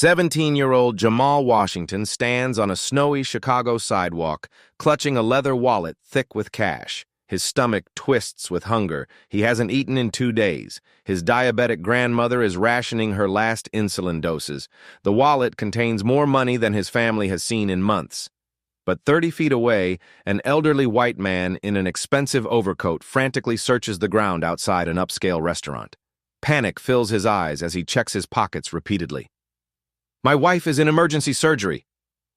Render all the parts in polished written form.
17-year-old Jamal Washington stands on a snowy Chicago sidewalk, clutching a leather wallet thick with cash. His stomach twists with hunger. He hasn't eaten in 2 days. His diabetic grandmother is rationing her last insulin doses. The wallet contains more money than his family has seen in months. But 30 feet away, an elderly white man in an expensive overcoat frantically searches the ground outside an upscale restaurant. Panic fills his eyes as he checks his pockets repeatedly. "My wife is in emergency surgery,"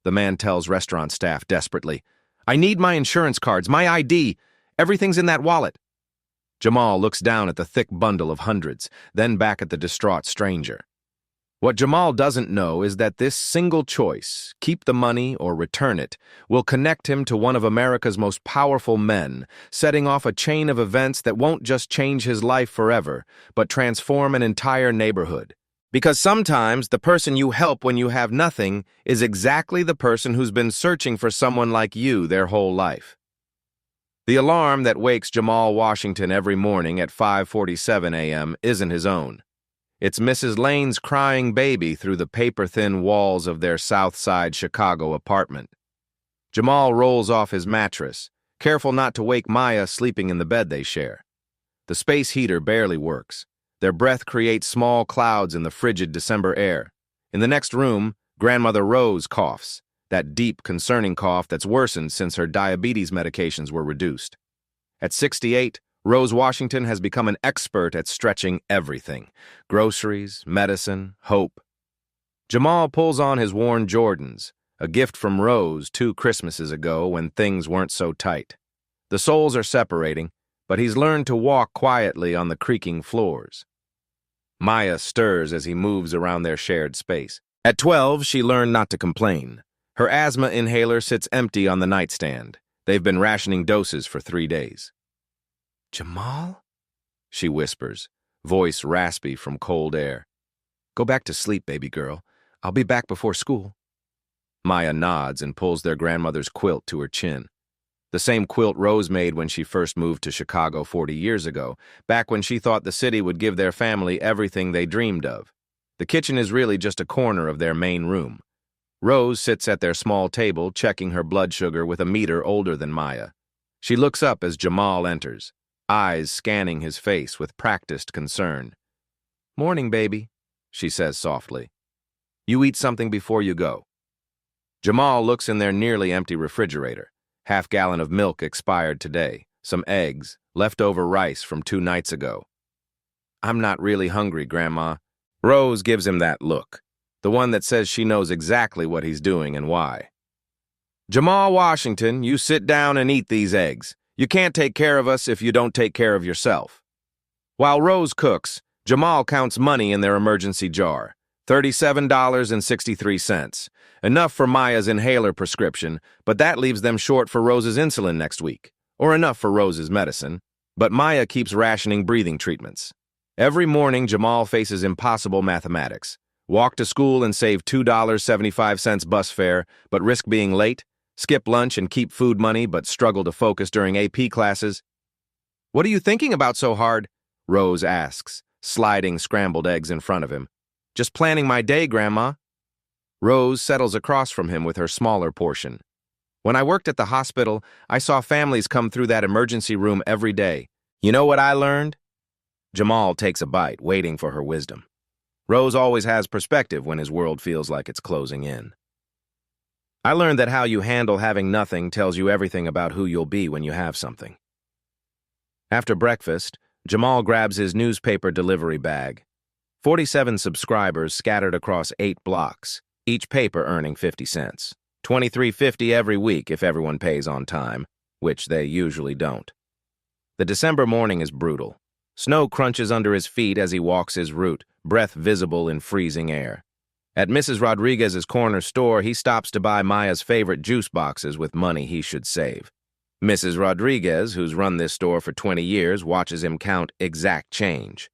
the man tells restaurant staff desperately. "I need my insurance cards, my ID. Everything's in that wallet." Jamal looks down at the thick bundle of hundreds, then back at the distraught stranger. What Jamal doesn't know is that this single choice, keep the money or return it, will connect him to one of America's most powerful men, setting off a chain of events that won't just change his life forever, but transform an entire neighborhood. Because sometimes the person you help when you have nothing is exactly the person who's been searching for someone like you their whole life. The alarm that wakes Jamal Washington every morning at 5:47 a.m. isn't his own. It's Mrs. Lane's crying baby through the paper-thin walls of their South Side Chicago apartment. Jamal rolls off his mattress, careful not to wake Maya sleeping in the bed they share. The space heater barely works. Their breath creates small clouds in the frigid December air. In the next room, Grandmother Rose coughs, that deep, concerning cough that's worsened since her diabetes medications were reduced. At 68, Rose Washington has become an expert at stretching everything: groceries, medicine, hope. Jamal pulls on his worn Jordans, a gift from Rose 2 Christmases ago when things weren't so tight. The soles are separating, but he's learned to walk quietly on the creaking floors. Maya stirs as he moves around their shared space. At 12, she learned not to complain. Her asthma inhaler sits empty on the nightstand. They've been rationing doses for 3 days. "Jamal?" she whispers, voice raspy from cold air. "Go back to sleep, baby girl. I'll be back before school." Maya nods and pulls their grandmother's quilt to her chin. The same quilt Rose made when she first moved to Chicago 40 years ago, back when she thought the city would give their family everything they dreamed of. The kitchen is really just a corner of their main room. Rose sits at their small table, checking her blood sugar with a meter older than Maya. She looks up as Jamal enters, eyes scanning his face with practiced concern. "Morning, baby," she says softly. "You eat something before you go." Jamal looks in their nearly empty refrigerator. Half-gallon of milk expired today, some eggs, leftover rice from 2 nights ago. "I'm not really hungry, Grandma." Rose gives him that look, the one that says she knows exactly what he's doing and why. "Jamal Washington, you sit down and eat these eggs. You can't take care of us if you don't take care of yourself." While Rose cooks, Jamal counts money in their emergency jar, $37.63. Enough for Maya's inhaler prescription, but that leaves them short for Rose's insulin next week, or enough for Rose's medicine, but Maya keeps rationing breathing treatments. Every morning, Jamal faces impossible mathematics. Walk to school and save $2.75 bus fare, but risk being late, skip lunch and keep food money, but struggle to focus during AP classes. "What are you thinking about so hard?" Rose asks, sliding scrambled eggs in front of him. "Just planning my day, Grandma." Rose settles across from him with her smaller portion. "When I worked at the hospital, I saw families come through that emergency room every day. You know what I learned?" Jamal takes a bite, waiting for her wisdom. Rose always has perspective when his world feels like it's closing in. "I learned that how you handle having nothing tells you everything about who you'll be when you have something." After breakfast, Jamal grabs his newspaper delivery bag. 47 subscribers scattered across 8 blocks, each paper earning 50 cents. $23.50 every week if everyone pays on time, which they usually don't. The December morning is brutal. Snow crunches under his feet as he walks his route, breath visible in freezing air. At Mrs. Rodriguez's corner store, he stops to buy Maya's favorite juice boxes with money he should save. Mrs. Rodriguez, who's run this store for 20 years, watches him count exact change.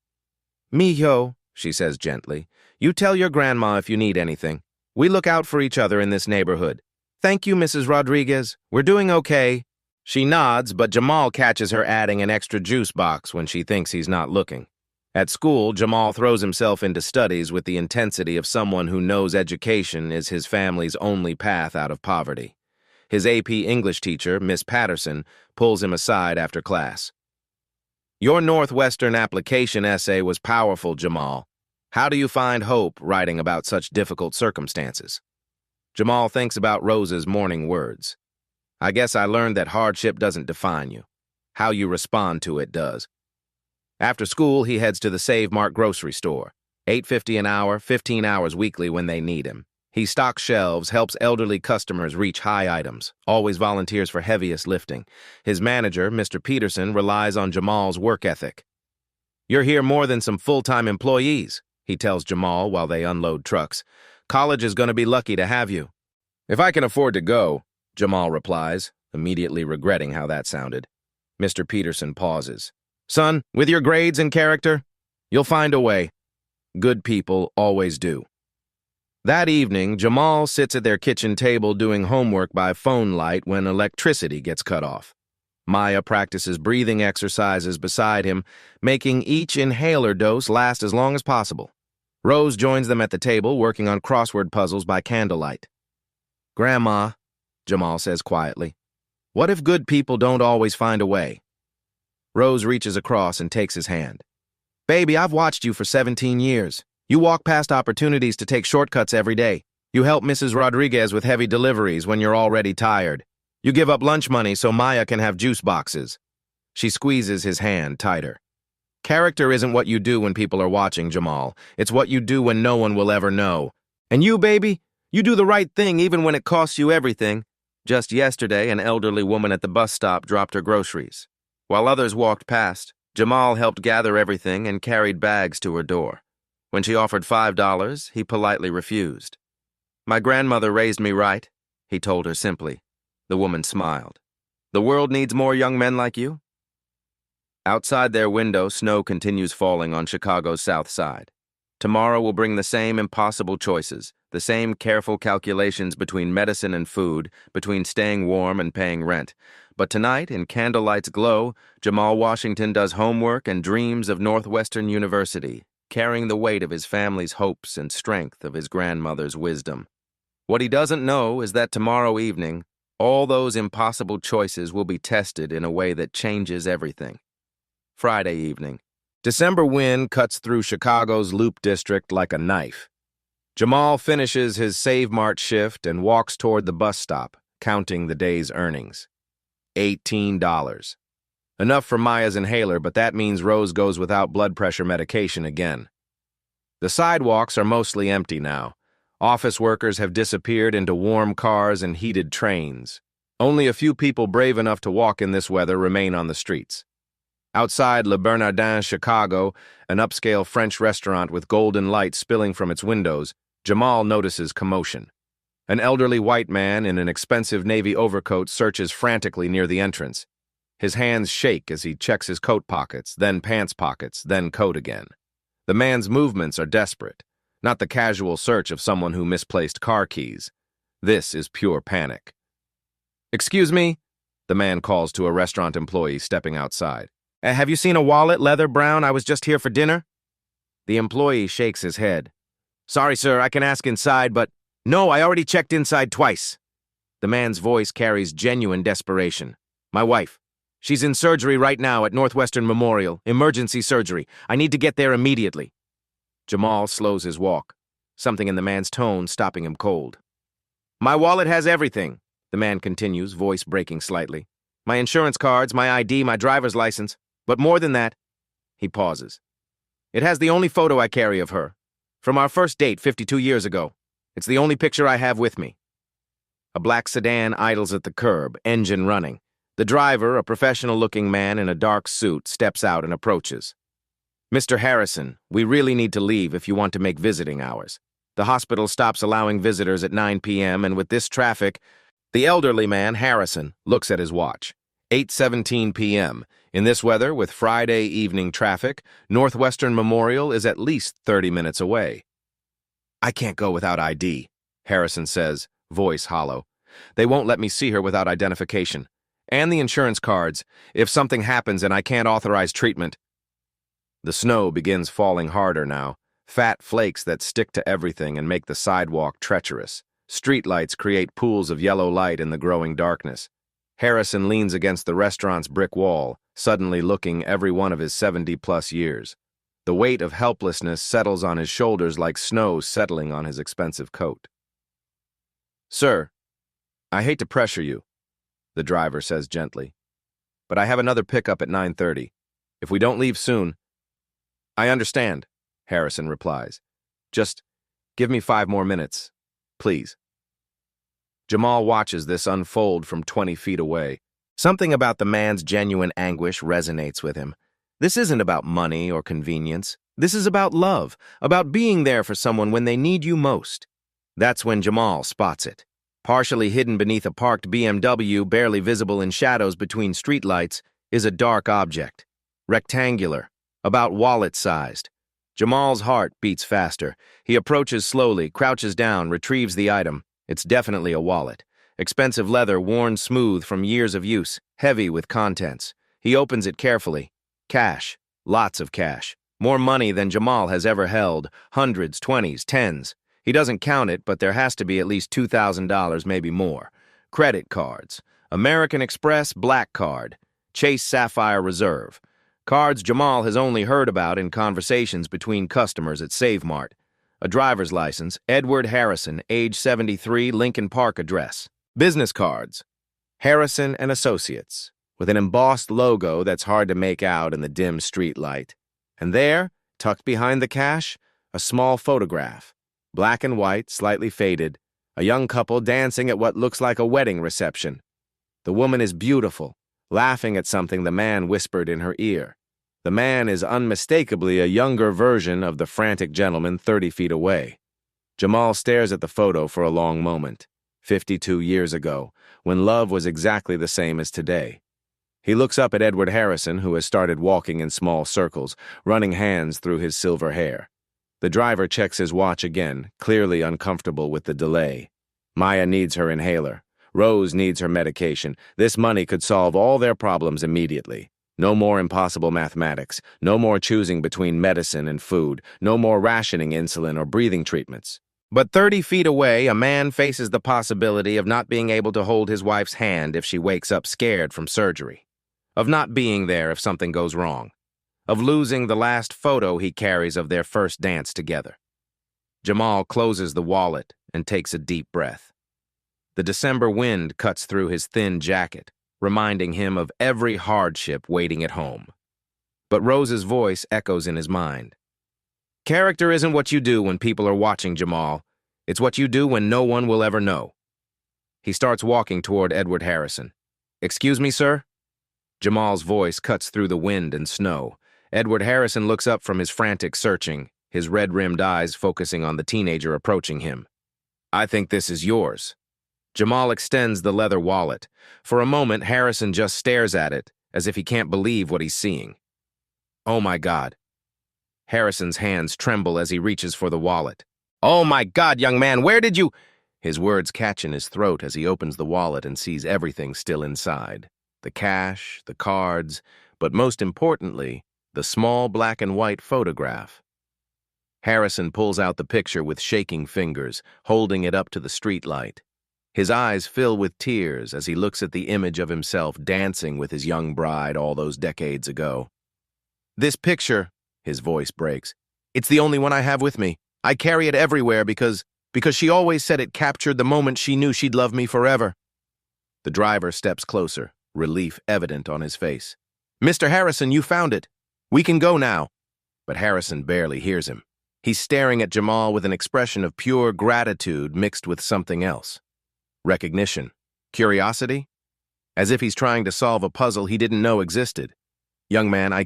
"Mijo," she says gently, "you tell your grandma if you need anything. We look out for each other in this neighborhood." "Thank you, Mrs. Rodriguez. We're doing okay." She nods, but Jamal catches her adding an extra juice box when she thinks he's not looking. At school, Jamal throws himself into studies with the intensity of someone who knows education is his family's only path out of poverty. His AP English teacher, Miss Patterson, pulls him aside after class. "Your Northwestern application essay was powerful, Jamal. How do you find hope writing about such difficult circumstances?" Jamal thinks about Rose's morning words. "I guess I learned that hardship doesn't define you. How you respond to it does." After school, he heads to the Save Mart grocery store. $8.50 an hour, 15 hours weekly when they need him. He stocks shelves, helps elderly customers reach high items, always volunteers for heaviest lifting. His manager, Mr. Peterson, relies on Jamal's work ethic. "You're here more than some full-time employees," he tells Jamal while they unload trucks. "College is going to be lucky to have you." "If I can afford to go," Jamal replies, immediately regretting how that sounded. Mr. Peterson pauses. "Son, with your grades and character, you'll find a way. Good people always do." That evening, Jamal sits at their kitchen table doing homework by phone light when electricity gets cut off. Maya practices breathing exercises beside him, making each inhaler dose last as long as possible. Rose joins them at the table, working on crossword puzzles by candlelight. "Grandma," Jamal says quietly, "what if good people don't always find a way?" Rose reaches across and takes his hand. "Baby, I've watched you for 17 years. You walk past opportunities to take shortcuts every day. You help Mrs. Rodriguez with heavy deliveries when you're already tired. You give up lunch money so Maya can have juice boxes." She squeezes his hand tighter. "Character isn't what you do when people are watching, Jamal. It's what you do when no one will ever know. And you, baby, you do the right thing even when it costs you everything." Just yesterday, an elderly woman at the bus stop dropped her groceries. While others walked past, Jamal helped gather everything and carried bags to her door. When she offered $5, he politely refused. "My grandmother raised me right," he told her simply. The woman smiled. "The world needs more young men like you." Outside their window, snow continues falling on Chicago's south side. Tomorrow will bring the same impossible choices, the same careful calculations between medicine and food, between staying warm and paying rent. But tonight, in candlelight's glow, Jamal Washington does homework and dreams of Northwestern University, carrying the weight of his family's hopes and strength of his grandmother's wisdom. What he doesn't know is that tomorrow evening, all those impossible choices will be tested in a way that changes everything. Friday evening. December wind cuts through Chicago's Loop District like a knife. Jamal finishes his Save Mart shift and walks toward the bus stop, counting the day's earnings. $18. Enough for Maya's inhaler, but that means Rose goes without blood pressure medication again. The sidewalks are mostly empty now. Office workers have disappeared into warm cars and heated trains. Only a few people brave enough to walk in this weather remain on the streets. Outside Le Bernardin, Chicago, an upscale French restaurant with golden light spilling from its windows, Jamal notices commotion. An elderly white man in an expensive navy overcoat searches frantically near the entrance. His hands shake as he checks his coat pockets, then pants pockets, then coat again. The man's movements are desperate, not the casual search of someone who misplaced car keys. This is pure panic. "Excuse me," the man calls to a restaurant employee stepping outside. "Have you seen a wallet, leather brown? I was just here for dinner." The employee shakes his head. "Sorry, sir, I can ask inside, but..." "No, I already checked inside twice." The man's voice carries genuine desperation. "My wife. She's in surgery right now at Northwestern Memorial, emergency surgery. I need to get there immediately." Jamal slows his walk, something in the man's tone stopping him cold. "My wallet has everything," the man continues, voice breaking slightly. "My insurance cards, my ID, my driver's license. But more than that..." He pauses. "It has the only photo I carry of her. From our first date 52 years ago. It's the only picture I have with me." A black sedan idles at the curb, engine running. The driver, a professional-looking man in a dark suit, steps out and approaches. "Mr. Harrison, we really need to leave if you want to make visiting hours. The hospital stops allowing visitors at 9 p.m., and with this traffic..." The elderly man, Harrison, looks at his watch. 8:17 p.m. In this weather, with Friday evening traffic, Northwestern Memorial is at least 30 minutes away. "I can't go without ID," Harrison says, voice hollow. "They won't let me see her without identification. And the insurance cards, if something happens and I can't authorize treatment." The snow begins falling harder now, fat flakes that stick to everything and make the sidewalk treacherous. Streetlights create pools of yellow light in the growing darkness. Harrison leans against the restaurant's brick wall, suddenly looking every one of his 70-plus years. The weight of helplessness settles on his shoulders like snow settling on his expensive coat. "Sir, I hate to pressure you," the driver says gently, "but I have another pickup at 9:30. If we don't leave soon—" "I understand," Harrison replies. "Just give me 5 more minutes, please." Jamal watches this unfold from 20 feet away. Something about the man's genuine anguish resonates with him. This isn't about money or convenience. This is about love, about being there for someone when they need you most. That's when Jamal spots it. Partially hidden beneath a parked BMW, barely visible in shadows between streetlights, is a dark object. Rectangular, about wallet-sized. Jamal's heart beats faster. He approaches slowly, crouches down, retrieves the item. It's definitely a wallet. Expensive leather worn smooth from years of use, heavy with contents. He opens it carefully. Cash. Lots of cash. More money than Jamal has ever held. Hundreds, 20s, 10s. He doesn't count it, but there has to be at least $2,000, maybe more. Credit cards. American Express Black Card. Chase Sapphire Reserve. Cards Jamal has only heard about in conversations between customers at Save Mart. A driver's license, Edward Harrison, age 73, Lincoln Park address. Business cards, Harrison and Associates, with an embossed logo that's hard to make out in the dim street light. And there, tucked behind the cash, a small photograph, black and white, slightly faded, a young couple dancing at what looks like a wedding reception. The woman is beautiful, laughing at something the man whispered in her ear. The man is unmistakably a younger version of the frantic gentleman 30 feet away. Jamal stares at the photo for a long moment. 52 years ago, when love was exactly the same as today. He looks up at Edward Harrison, who has started walking in small circles, running hands through his silver hair. The driver checks his watch again, clearly uncomfortable with the delay. Maya needs her inhaler. Rose needs her medication. This money could solve all their problems immediately. No more impossible mathematics. No more choosing between medicine and food. No more rationing insulin or breathing treatments. But 30 feet away, a man faces the possibility of not being able to hold his wife's hand if she wakes up scared from surgery. Of not being there if something goes wrong. Of losing the last photo he carries of their first dance together. Jamal closes the wallet and takes a deep breath. The December wind cuts through his thin jacket, reminding him of every hardship waiting at home. But Rose's voice echoes in his mind. Character isn't what you do when people are watching, Jamal. It's what you do when no one will ever know. He starts walking toward Edward Harrison. Excuse me, sir? Jamal's voice cuts through the wind and snow. Edward Harrison looks up from his frantic searching, his red-rimmed eyes focusing on the teenager approaching him. I think this is yours. Jamal extends the leather wallet. For a moment, Harrison just stares at it, as if he can't believe what he's seeing. Oh my God. Harrison's hands tremble as he reaches for the wallet. Oh my God, young man, where did you— His words catch in his throat as he opens the wallet and sees everything still inside. The cash, the cards, but most importantly, the small black and white photograph. Harrison pulls out the picture with shaking fingers, holding it up to the streetlight. His eyes fill with tears as he looks at the image of himself dancing with his young bride all those decades ago. This picture, his voice breaks, it's the only one I have with me. I carry it everywhere because she always said it captured the moment she knew she'd love me forever. The driver steps closer, relief evident on his face. Mr. Harrison, you found it. We can go now. But Harrison barely hears him. He's staring at Jamal with an expression of pure gratitude mixed with something else. Recognition. Curiosity? As if he's trying to solve a puzzle he didn't know existed. Young man, I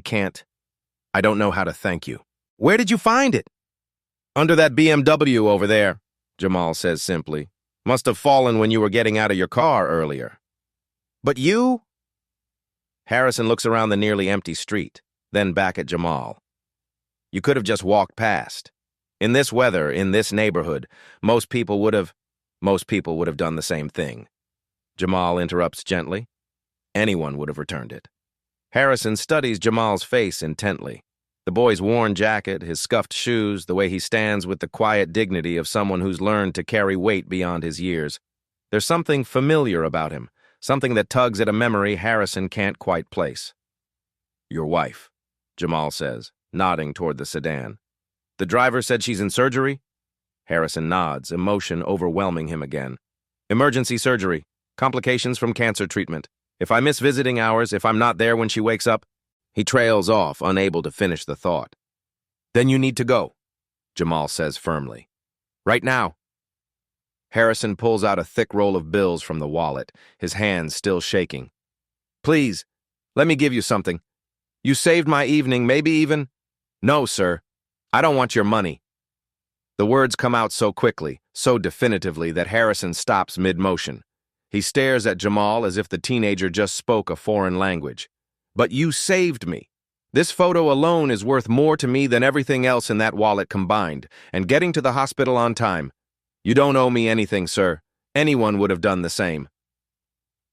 don't know how to thank you. Where did you find it? Under that BMW over there, Jamal says simply. Must have fallen when you were getting out of your car earlier. But you? Harrison looks around the nearly empty street, then back at Jamal. You could have just walked past. In this weather, in this neighborhood, most people would have done the same thing. Jamal interrupts gently. Anyone would have returned it. Harrison studies Jamal's face intently. The boy's worn jacket, his scuffed shoes, the way he stands with the quiet dignity of someone who's learned to carry weight beyond his years. There's something familiar about him, something that tugs at a memory Harrison can't quite place. "Your wife," Jamal says, nodding toward the sedan. "The driver said she's in surgery?" Harrison nods, emotion overwhelming him again. "Emergency surgery. Complications from cancer treatment. If I miss visiting hours, if I'm not there when she wakes up..." He trails off, unable to finish the thought. "Then you need to go," Jamal says firmly. "Right now." Harrison pulls out a thick roll of bills from the wallet, his hands still shaking. "Please, let me give you something. You saved my evening, maybe even..." "No, sir. I don't want your money." The words come out so quickly, so definitively, that Harrison stops mid-motion. He stares at Jamal as if the teenager just spoke a foreign language. "But you saved me. This photo alone is worth more to me than everything else in that wallet combined, and getting to the hospital on time. You don't owe me anything, sir. Anyone would have done the same."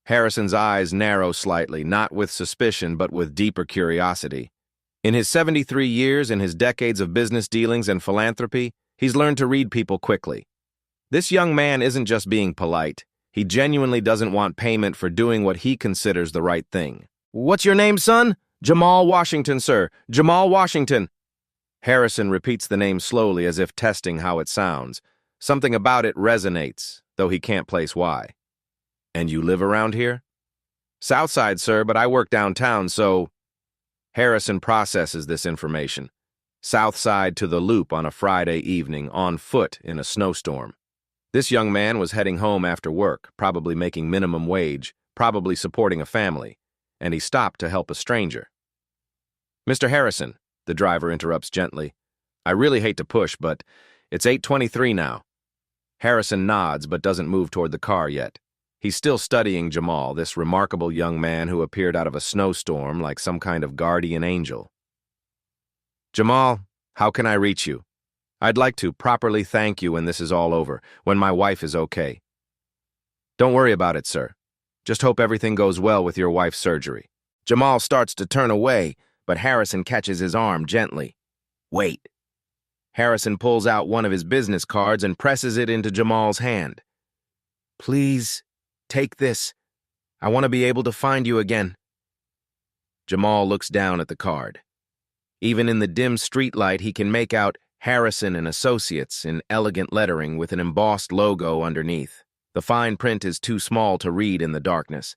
Harrison's eyes narrow slightly, not with suspicion, but with deeper curiosity. In his 73 years, in his decades of business dealings and philanthropy, he's learned to read people quickly. This young man isn't just being polite. He genuinely doesn't want payment for doing what he considers the right thing. "What's your name, son?" "Jamal Washington, sir. Jamal Washington." Harrison repeats the name slowly as if testing how it sounds. Something about it resonates, though he can't place why. "And you live around here?" "Southside, sir, but I work downtown, so..." Harrison processes this information. Southside to the Loop on a Friday evening, on foot in a snowstorm. This young man was heading home after work, probably making minimum wage, probably supporting a family, and he stopped to help a stranger. "Mr. Harrison," the driver interrupts gently, "I really hate to push, but it's 8:23 now." Harrison nods but doesn't move toward the car yet. He's still studying Jamal, this remarkable young man who appeared out of a snowstorm like some kind of guardian angel. "Jamal, how can I reach you? I'd like to properly thank you when this is all over, when my wife is okay." "Don't worry about it, sir. Just hope everything goes well with your wife's surgery." Jamal starts to turn away, but Harrison catches his arm gently. "Wait." Harrison pulls out one of his business cards and presses it into Jamal's hand. "Please, take this. I want to be able to find you again." Jamal looks down at the card. Even in the dim streetlight, he can make out Harrison and Associates in elegant lettering with an embossed logo underneath. The fine print is too small to read in the darkness.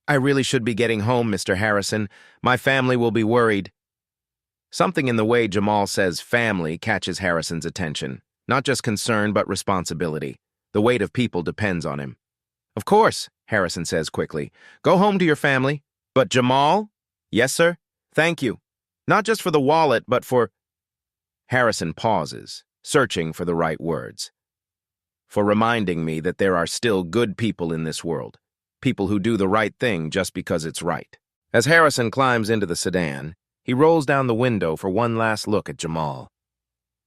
"I really should be getting home, Mr. Harrison. My family will be worried." Something in the way Jamal says family catches Harrison's attention. Not just concern, but responsibility. The weight of people depends on him. "Of course," Harrison says quickly. "Go home to your family." "But Jamal?" "Yes, sir. Thank you. Not just for the wallet, but for..." Harrison pauses, searching for the right words. "For reminding me that there are still good people in this world. People who do the right thing just because it's right." As Harrison climbs into the sedan, he rolls down the window for one last look at Jamal.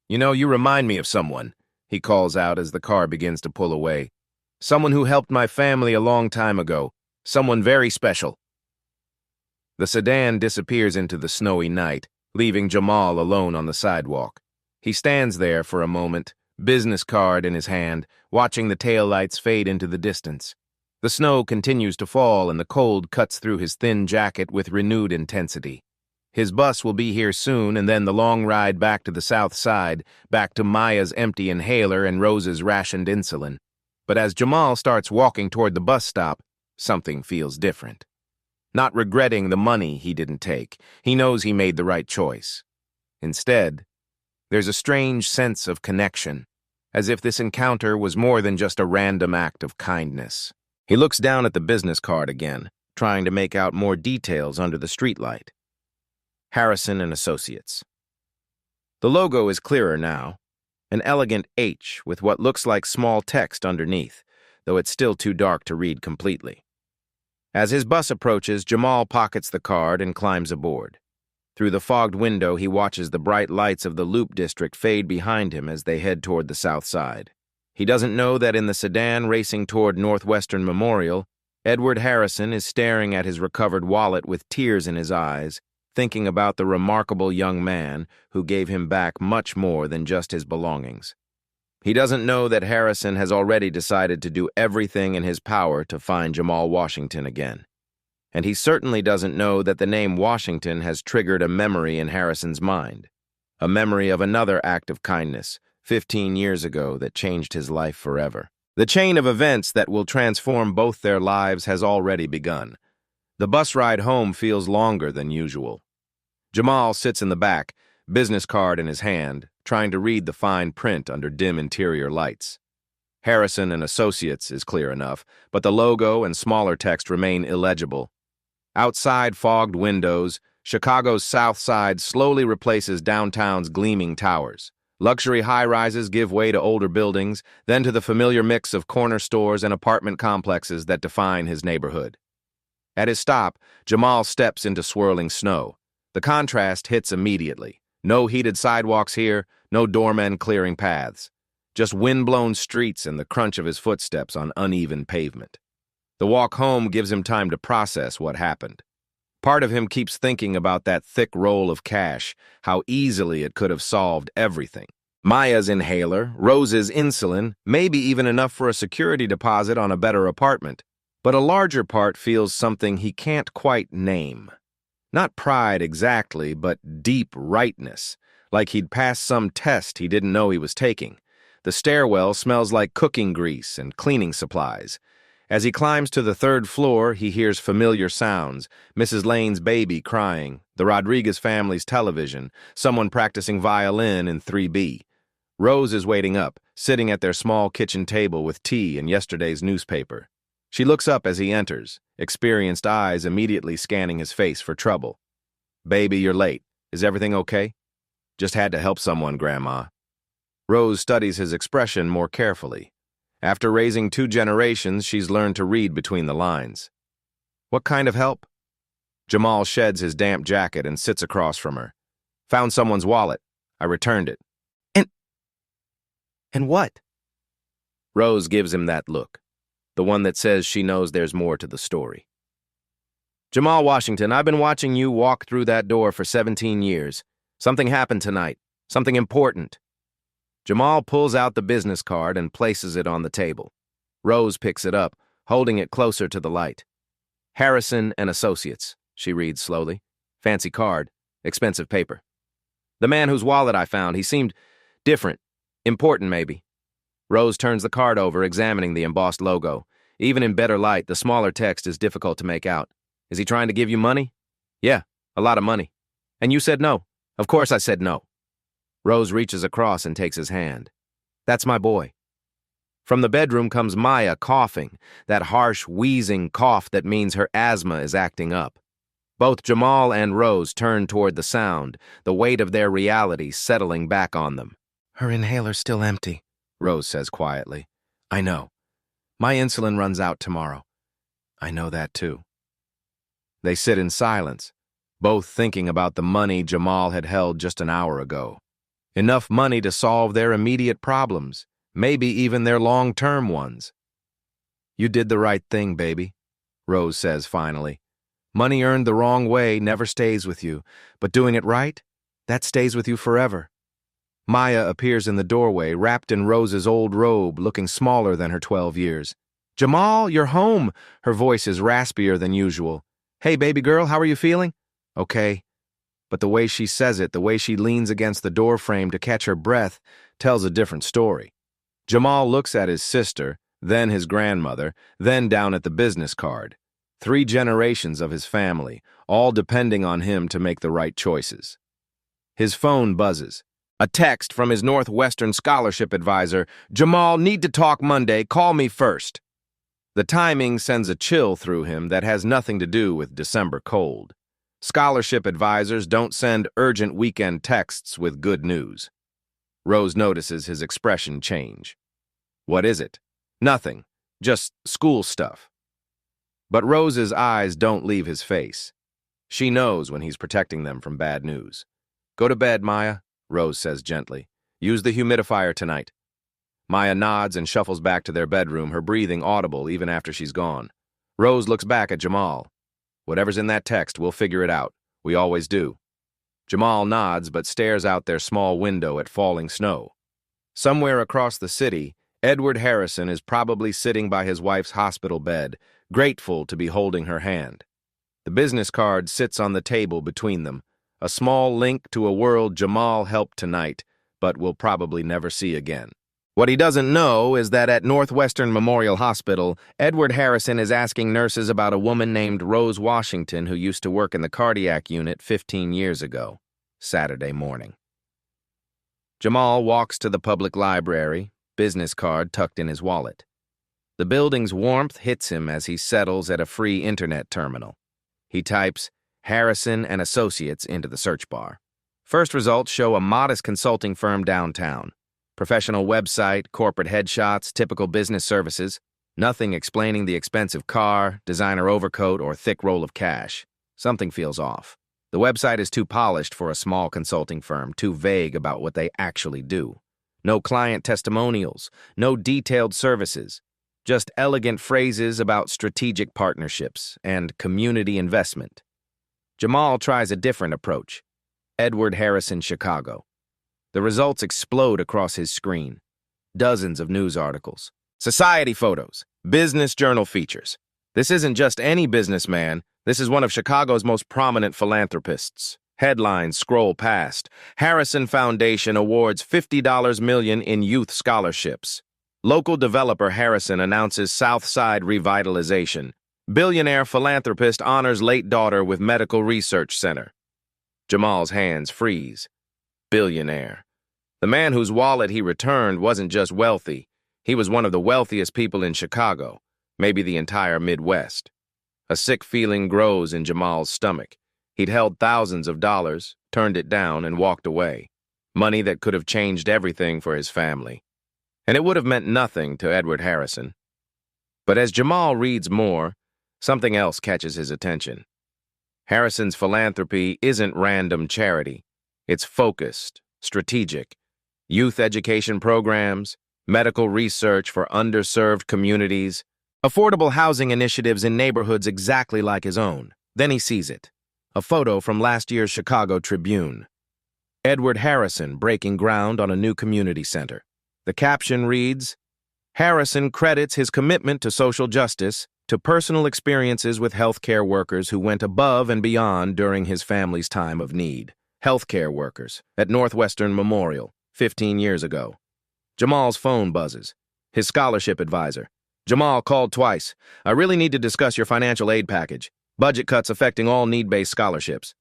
"You know, you remind me of someone," he calls out as the car begins to pull away. "Someone who helped my family a long time ago. Someone very special." The sedan disappears into the snowy night, leaving Jamal alone on the sidewalk. He stands there for a moment, business card in his hand, watching the taillights fade into the distance. The snow continues to fall and the cold cuts through his thin jacket with renewed intensity. His bus will be here soon, and then the long ride back to the south side, back to Maya's empty inhaler and Rose's rationed insulin. But as Jamal starts walking toward the bus stop, something feels different. Not regretting the money he didn't take, he knows he made the right choice. Instead, there's a strange sense of connection, as if this encounter was more than just a random act of kindness. He looks down at the business card again, trying to make out more details under the streetlight. Harrison and Associates. The logo is clearer now, an elegant H with what looks like small text underneath, though it's still too dark to read completely. As his bus approaches, Jamal pockets the card and climbs aboard. Through the fogged window, he watches the bright lights of the Loop District fade behind him as they head toward the south side. He doesn't know that in the sedan racing toward Northwestern Memorial, Edward Harrison is staring at his recovered wallet with tears in his eyes, thinking about the remarkable young man who gave him back much more than just his belongings. He doesn't know that Harrison has already decided to do everything in his power to find Jamal Washington again. And he certainly doesn't know that the name Washington has triggered a memory in Harrison's mind, a memory of another act of kindness 15 years ago that changed his life forever. The chain of events that will transform both their lives has already begun. The bus ride home feels longer than usual. Jamal sits in the back, business card in his hand, trying to read the fine print under dim interior lights. Harrison and Associates is clear enough, but the logo and smaller text remain illegible. Outside fogged windows, Chicago's South Side slowly replaces downtown's gleaming towers. Luxury high-rises give way to older buildings, then to the familiar mix of corner stores and apartment complexes that define his neighborhood. At his stop, Jamal steps into swirling snow. The contrast hits immediately. No heated sidewalks here, no doormen clearing paths. Just wind-blown streets and the crunch of his footsteps on uneven pavement. The walk home gives him time to process what happened. Part of him keeps thinking about that thick roll of cash, how easily it could have solved everything. Maya's inhaler, Rose's insulin, maybe even enough for a security deposit on a better apartment. But a larger part feels something he can't quite name. Not pride exactly, but deep rightness, like he'd passed some test he didn't know he was taking. The stairwell smells like cooking grease and cleaning supplies. As he climbs to the third floor, he hears familiar sounds, Mrs. Lane's baby crying, the Rodriguez family's television, someone practicing violin in 3B. Rose is waiting up, sitting at their small kitchen table with tea and yesterday's newspaper. She looks up as he enters, experienced eyes immediately scanning his face for trouble. "Baby, you're late. Is everything okay?" "Just had to help someone, Grandma." Rose studies his expression more carefully. After raising 2 generations, she's learned to read between the lines. "What kind of help?" Jamal sheds his damp jacket and sits across from her. "Found someone's wallet. I returned it." And what?" Rose gives him that look. The one that says she knows there's more to the story. "Jamal Washington, I've been watching you walk through that door for 17 years. Something happened tonight. Something important." Jamal pulls out the business card and places it on the table. Rose picks it up, holding it closer to the light. "Harrison and Associates," she reads slowly. "Fancy card. Expensive paper. The man whose wallet I found, he seemed different. Important, maybe." Rose turns the card over, examining the embossed logo. Even in better light, the smaller text is difficult to make out. "Is he trying to give you money?" "Yeah, a lot of money." "And you said no?" "Of course I said no." Rose reaches across and takes his hand. "That's my boy." From the bedroom comes Maya coughing, that harsh, wheezing cough that means her asthma is acting up. Both Jamal and Rose turn toward the sound, the weight of their reality settling back on them. "Her inhaler's still empty," Rose says quietly. "I know. My insulin runs out tomorrow." "I know that too." They sit in silence, both thinking about the money Jamal had held just an hour ago. Enough money to solve their immediate problems, maybe even their long-term ones. "You did the right thing, baby," Rose says finally. "Money earned the wrong way never stays with you, but doing it right, that stays with you forever." Maya appears in the doorway, wrapped in Rose's old robe, looking smaller than her 12 years. "Jamal, you're home!" Her voice is raspier than usual. "Hey, baby girl, how are you feeling?" "Okay." But the way she says it, the way she leans against the doorframe to catch her breath, tells a different story. Jamal looks at his sister, then his grandmother, then down at the business card. 3 generations of his family, all depending on him to make the right choices. His phone buzzes. A text from his Northwestern scholarship advisor, "Jamal, need to talk Monday, call me first." The timing sends a chill through him that has nothing to do with December cold. Scholarship advisors don't send urgent weekend texts with good news. Rose notices his expression change. "What is it?" "Nothing. Just school stuff." But Rose's eyes don't leave his face. She knows when he's protecting them from bad news. "Go to bed, Maya," Rose says gently. "Use the humidifier tonight." Maya nods and shuffles back to their bedroom, her breathing audible even after she's gone. Rose looks back at Jamal. "Whatever's in that text, we'll figure it out. We always do. Jamal nods but stares out their small window at falling snow. Somewhere across the city, Edward Harrison is probably sitting by his wife's hospital bed, grateful to be holding her hand. The business card sits on the table between them, a small link to a world Jamal helped tonight, but will probably never see again. What he doesn't know is that at Northwestern Memorial Hospital, Edward Harrison is asking nurses about a woman named Rose Washington who used to work in the cardiac unit 15 years ago, Saturday morning. Jamal walks to the public library, business card tucked in his wallet. The building's warmth hits him as he settles at a free internet terminal. He types Harrison and Associates into the search bar. First results show a modest consulting firm downtown. Professional website, corporate headshots, typical business services. Nothing explaining the expensive car, designer overcoat, or thick roll of cash. Something feels off. The website is too polished for a small consulting firm, too vague about what they actually do. No client testimonials, no detailed services. Just elegant phrases about strategic partnerships and community investment. Jamal tries a different approach. Edward Harrison, Chicago. The results explode across his screen. Dozens of news articles, society photos, business journal features. This isn't just any businessman. This is one of Chicago's most prominent philanthropists. Headlines scroll past. Harrison Foundation awards $50 million in youth scholarships. Local developer Harrison announces South Side revitalization. Billionaire philanthropist honors late daughter with medical research center. Jamal's hands freeze. Billionaire. The man whose wallet he returned wasn't just wealthy. He was one of the wealthiest people in Chicago, maybe the entire Midwest. A sick feeling grows in Jamal's stomach. He'd held thousands of dollars, turned it down, and walked away. Money that could have changed everything for his family. And it would have meant nothing to Edward Harrison. But as Jamal reads more, something else catches his attention. Harrison's philanthropy isn't random charity. It's focused, strategic. Youth education programs, medical research for underserved communities, affordable housing initiatives in neighborhoods exactly like his own. Then he sees it. A photo from last year's Chicago Tribune. Edward Harrison breaking ground on a new community center. The caption reads, Harrison credits his commitment to social justice to personal experiences with healthcare workers who went above and beyond during his family's time of need. Healthcare workers at Northwestern Memorial 15 years ago. Jamal's phone buzzes. His scholarship advisor. Jamal called twice. I really need to discuss your financial aid package. Budget cuts affecting all need-based scholarships.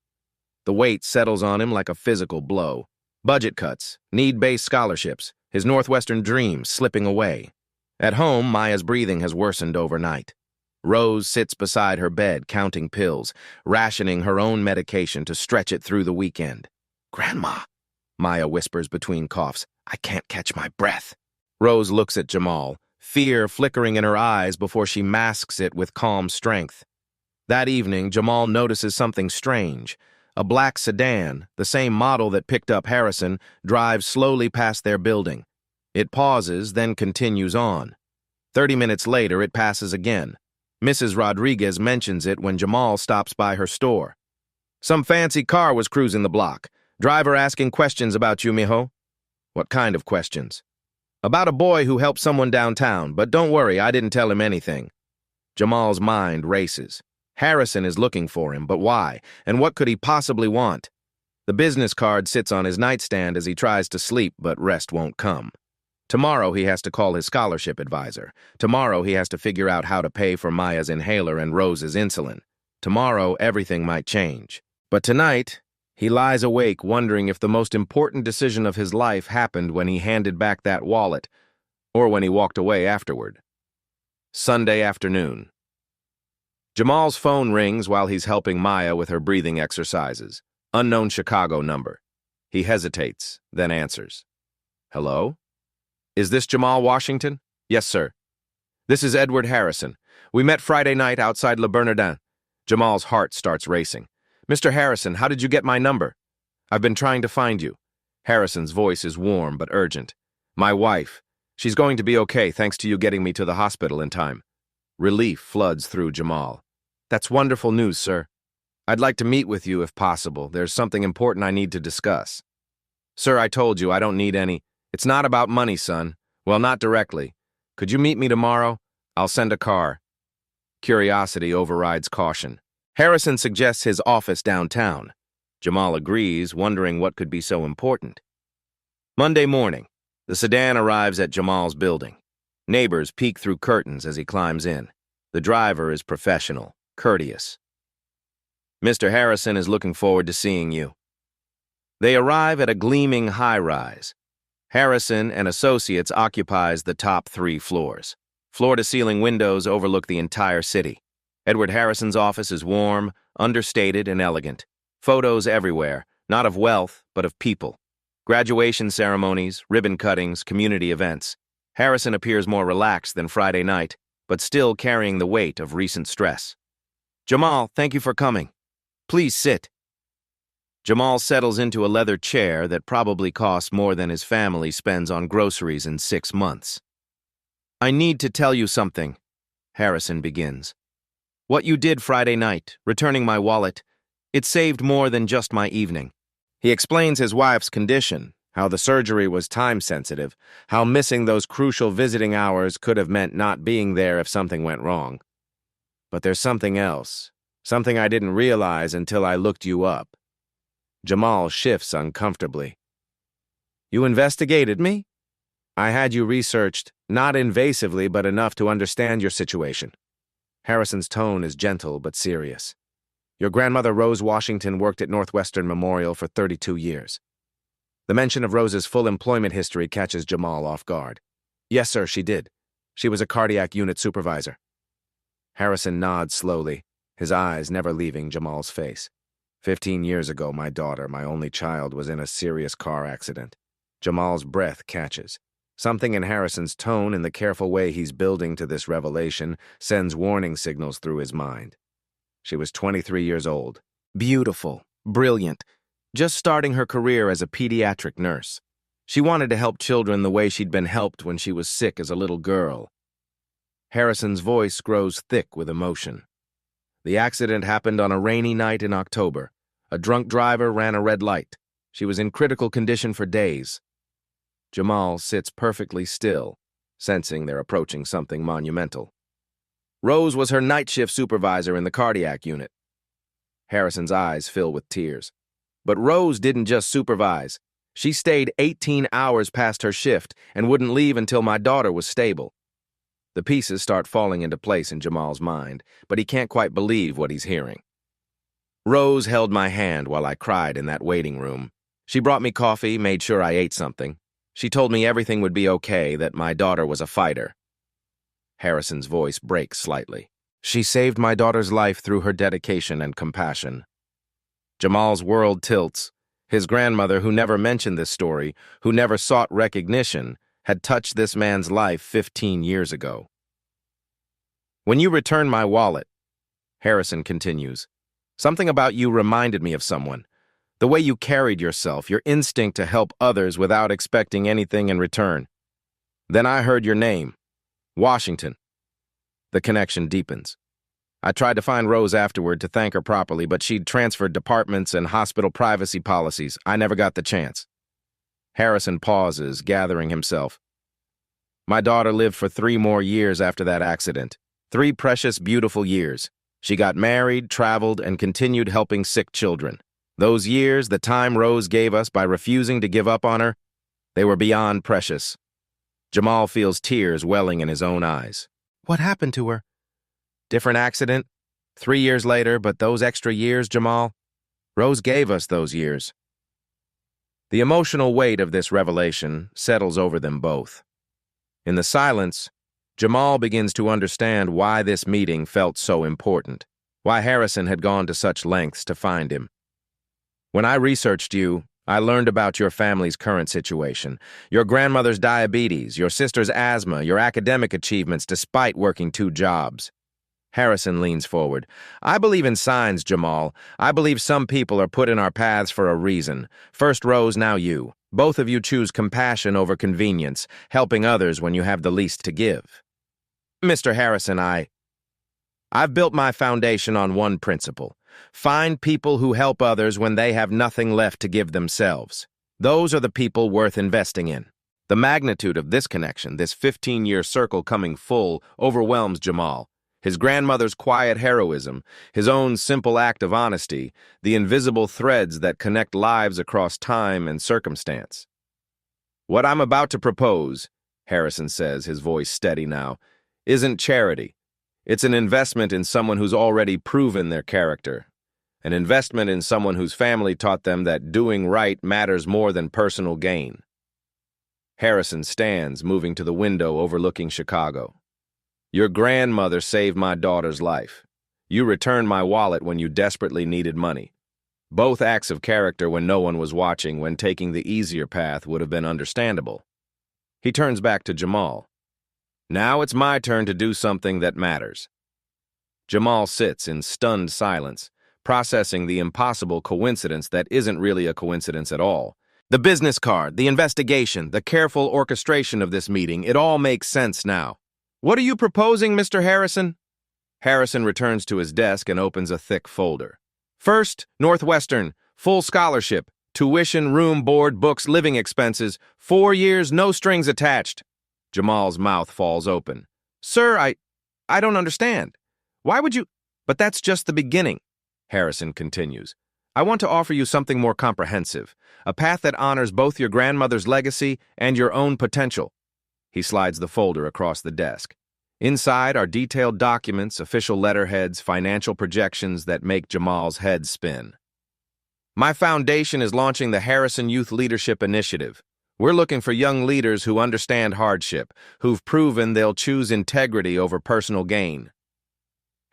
The weight settles on him like a physical blow. Budget cuts, need-based scholarships, his Northwestern dream slipping away. At home, Maya's breathing has worsened overnight. Rose sits beside her bed counting pills, rationing her own medication to stretch it through the weekend. Grandma, Maya whispers between coughs, I can't catch my breath. Rose looks at Jamal, fear flickering in her eyes before she masks it with calm strength. That evening, Jamal notices something strange. A black sedan, the same model that picked up Harrison, drives slowly past their building. It pauses, then continues on. 30 minutes later, it passes again. Mrs. Rodriguez mentions it when Jamal stops by her store. Some fancy car was cruising the block. Driver asking questions about you, mijo. What kind of questions? About a boy who helped someone downtown, but don't worry, I didn't tell him anything. Jamal's mind races. Harrison is looking for him, but why? And what could he possibly want? The business card sits on his nightstand as he tries to sleep, but rest won't come. Tomorrow he has to call his scholarship advisor. Tomorrow he has to figure out how to pay for Maya's inhaler and Rose's insulin. Tomorrow everything might change. But tonight, he lies awake wondering if the most important decision of his life happened when he handed back that wallet, or when he walked away afterward. Sunday afternoon. Jamal's phone rings while he's helping Maya with her breathing exercises. Unknown Chicago number. He hesitates, then answers. Hello? Is this Jamal Washington? Yes, sir. This is Edward Harrison. We met Friday night outside Le Bernardin. Jamal's heart starts racing. Mr. Harrison, how did you get my number? I've been trying to find you. Harrison's voice is warm but urgent. My wife. She's going to be okay thanks to you getting me to the hospital in time. Relief floods through Jamal. That's wonderful news, sir. I'd like to meet with you if possible. There's something important I need to discuss. Sir, I told you I don't need any. It's not about money, son. Well, not directly. Could you meet me tomorrow? I'll send a car. Curiosity overrides caution. Harrison suggests his office downtown. Jamal agrees, wondering what could be so important. Monday morning, the sedan arrives at Jamal's building. Neighbors peek through curtains as he climbs in. The driver is professional, courteous. Mr. Harrison is looking forward to seeing you. They arrive at a gleaming high-rise. Harrison and associates occupies the top 3 floors. Floor-to-ceiling windows overlook the entire city. Edward Harrison's office is warm, understated, and elegant. Photos everywhere, not of wealth, but of people. Graduation ceremonies, ribbon cuttings, community events. Harrison appears more relaxed than Friday night, but still carrying the weight of recent stress. Jamal, thank you for coming. Please sit. Jamal settles into a leather chair that probably costs more than his family spends on groceries in 6 months. I need to tell you something, Harrison begins. What you did Friday night, returning my wallet, it saved more than just my evening. He explains his wife's condition, how the surgery was time-sensitive, how missing those crucial visiting hours could have meant not being there if something went wrong. But there's something else, something I didn't realize until I looked you up. Jamal shifts uncomfortably. You investigated me? I had you researched, not invasively, but enough to understand your situation. Harrison's tone is gentle but serious. Your grandmother, Rose Washington, worked at Northwestern Memorial for 32 years. The mention of Rose's full employment history catches Jamal off guard. Yes, sir, she did. She was a cardiac unit supervisor. Harrison nods slowly, his eyes never leaving Jamal's face. 15 years ago, my daughter, my only child, was in a serious car accident. Jamal's breath catches. Something in Harrison's tone and the careful way he's building to this revelation sends warning signals through his mind. She was 23 years old. Beautiful, brilliant, just starting her career as a pediatric nurse. She wanted to help children the way she'd been helped when she was sick as a little girl. Harrison's voice grows thick with emotion. The accident happened on a rainy night in October. A drunk driver ran a red light. She was in critical condition for days. Jamal sits perfectly still, sensing they're approaching something monumental. Rose was her night shift supervisor in the cardiac unit. Harrison's eyes fill with tears. But Rose didn't just supervise. She stayed 18 hours past her shift and wouldn't leave until my daughter was stable. The pieces start falling into place in Jamal's mind, but he can't quite believe what he's hearing. Rose held my hand while I cried in that waiting room. She brought me coffee, made sure I ate something. She told me everything would be okay, that my daughter was a fighter. Harrison's voice breaks slightly. She saved my daughter's life through her dedication and compassion. Jamal's world tilts. His grandmother, who never mentioned this story, who never sought recognition, had touched this man's life 15 years ago. When you returned my wallet, Harrison continues, something about you reminded me of someone. The way you carried yourself, your instinct to help others without expecting anything in return. Then I heard your name, Washington. The connection deepens. I tried to find Rose afterward to thank her properly, but she'd transferred departments and hospital privacy policies. I never got the chance. Harrison pauses, gathering himself. My daughter lived for 3 more years after that accident. 3 precious, beautiful years. She got married, traveled, and continued helping sick children. Those years, the time Rose gave us by refusing to give up on her, they were beyond precious. Jamal feels tears welling in his own eyes. What happened to her? Different accident. 3 years later, but those extra years, Jamal, Rose gave us those years. The emotional weight of this revelation settles over them both. In the silence, Jamal begins to understand why this meeting felt so important, why Harrison had gone to such lengths to find him. When I researched you, I learned about your family's current situation, your grandmother's diabetes, your sister's asthma, your academic achievements despite working 2 jobs. Harrison leans forward. I believe in signs, Jamal. I believe some people are put in our paths for a reason. First Rose, now you. Both of you choose compassion over convenience, helping others when you have the least to give. Mr. Harrison, I've built my foundation on one principle. Find people who help others when they have nothing left to give themselves. Those are the people worth investing in. The magnitude of this connection, this 15-year circle coming full, overwhelms Jamal. His grandmother's quiet heroism, his own simple act of honesty, the invisible threads that connect lives across time and circumstance. "What I'm about to propose," Harrison says, his voice steady now, "isn't charity. It's an investment in someone who's already proven their character. An investment in someone whose family taught them that doing right matters more than personal gain." Harrison stands, moving to the window overlooking Chicago. "Your grandmother saved my daughter's life. You returned my wallet when you desperately needed money. Both acts of character when no one was watching, when taking the easier path would have been understandable." He turns back to Jamal. "Now it's my turn to do something that matters." Jamal sits in stunned silence, processing the impossible coincidence that isn't really a coincidence at all. The business card, the investigation, the careful orchestration of this meeting, it all makes sense now. "What are you proposing, Mr. Harrison?" Harrison returns to his desk and opens a thick folder. "First, Northwestern, full scholarship, tuition, room, board, books, living expenses, 4 years, no strings attached." Jamal's mouth falls open. "Sir, I don't understand. Why would you—" "But that's just the beginning," Harrison continues. "I want to offer you something more comprehensive, a path that honors both your grandmother's legacy and your own potential." He slides the folder across the desk. Inside are detailed documents, official letterheads, financial projections that make Jamal's head spin. "My foundation is launching the Harrison Youth Leadership Initiative. We're looking for young leaders who understand hardship, who've proven they'll choose integrity over personal gain."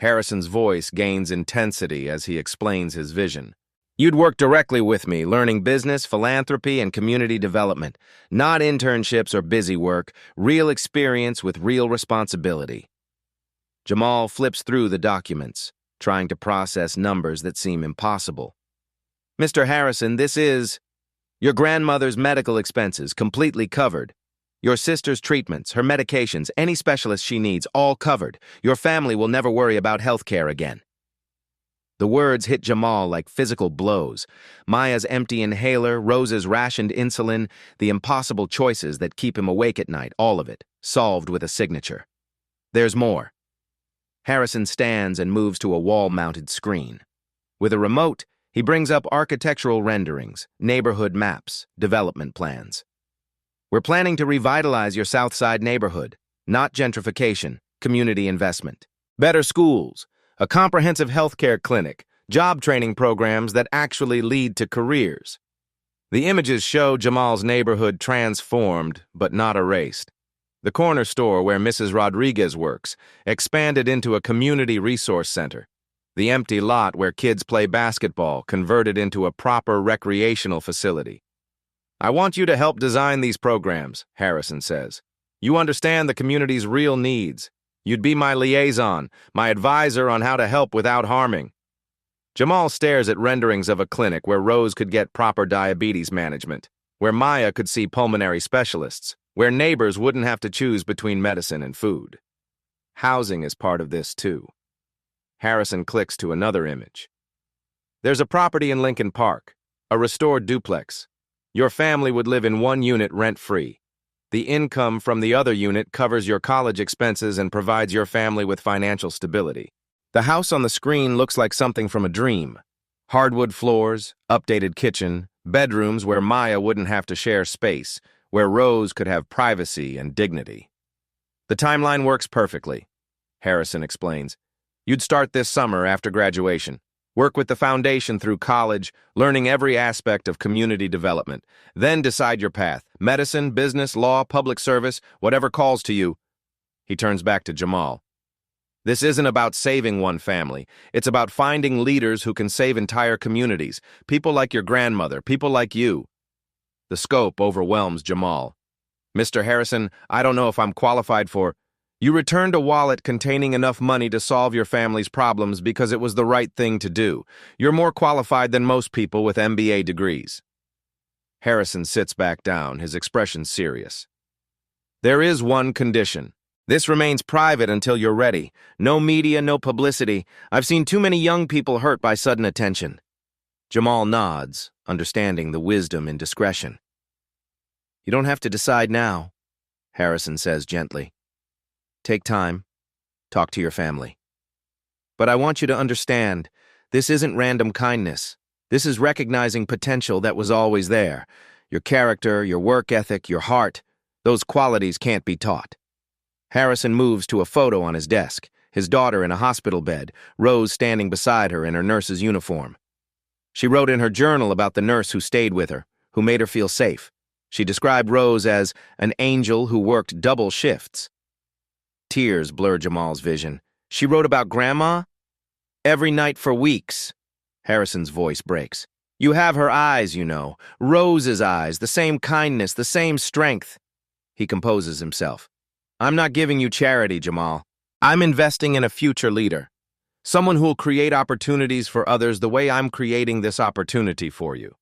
Harrison's voice gains intensity as he explains his vision. "You'd work directly with me, learning business, philanthropy, and community development. Not internships or busy work, real experience with real responsibility." Jamal flips through the documents, trying to process numbers that seem impossible. "Mr. Harrison, this is your grandmother's medical expenses completely covered. Your sister's treatments, her medications, any specialist she needs, all covered. Your family will never worry about health care again." The words hit Jamal like physical blows. Maya's empty inhaler, Rose's rationed insulin, the impossible choices that keep him awake at night, all of it, solved with a signature. There's more. Harrison stands and moves to a wall-mounted screen. With a remote, he brings up architectural renderings, neighborhood maps, development plans. "We're planning to revitalize your South Side neighborhood, not gentrification, community investment. Better schools, a comprehensive healthcare clinic, job training programs that actually lead to careers." The images show Jamal's neighborhood transformed, but not erased. The corner store where Mrs. Rodriguez works expanded into a community resource center. The empty lot where kids play basketball converted into a proper recreational facility. "I want you to help design these programs," Harrison says. "You understand the community's real needs. You'd be my liaison, my advisor on how to help without harming." Jamal stares at renderings of a clinic where Rose could get proper diabetes management, where Maya could see pulmonary specialists, where neighbors wouldn't have to choose between medicine and food. Housing is part of this, too. Harrison clicks to another image. "There's a property in Lincoln Park, a restored duplex. Your family would live in one unit rent-free. The income from the other unit covers your college expenses and provides your family with financial stability." The house on the screen looks like something from a dream. Hardwood floors, updated kitchen, bedrooms where Maya wouldn't have to share space, where Rose could have privacy and dignity. "The timeline works perfectly," Harrison explains. "You'd start this summer after graduation. Work with the foundation through college, learning every aspect of community development. Then decide your path. Medicine, business, law, public service, whatever calls to you." He turns back to Jamal. "This isn't about saving one family. It's about finding leaders who can save entire communities. People like your grandmother, people like you." The scope overwhelms Jamal. "Mr. Harrison, I don't know if I'm qualified for—" "You returned a wallet containing enough money to solve your family's problems because it was the right thing to do. You're more qualified than most people with MBA degrees." Harrison sits back down, his expression serious. "There is one condition. This remains private until you're ready. No media, no publicity. I've seen too many young people hurt by sudden attention. Jamal nods, understanding the wisdom in discretion. You don't have to decide now, Harrison says gently. Take time. Talk to your family. But I want you to understand, this isn't random kindness. This is recognizing potential that was always there. Your character, your work ethic, your heart, those qualities can't be taught. Harrison moves to a photo on his desk, his daughter in a hospital bed, Rose standing beside her in her nurse's uniform. She wrote in her journal about the nurse who stayed with her, who made her feel safe. She described Rose as an angel who worked double shifts. Tears blur Jamal's vision. She wrote about Grandma? Every night for weeks. Harrison's voice breaks. You have her eyes, you know. Rose's eyes, the same kindness, the same strength. He composes himself. I'm not giving you charity, Jamal. I'm investing in a future leader. Someone who'll create opportunities for others the way I'm creating this opportunity for you.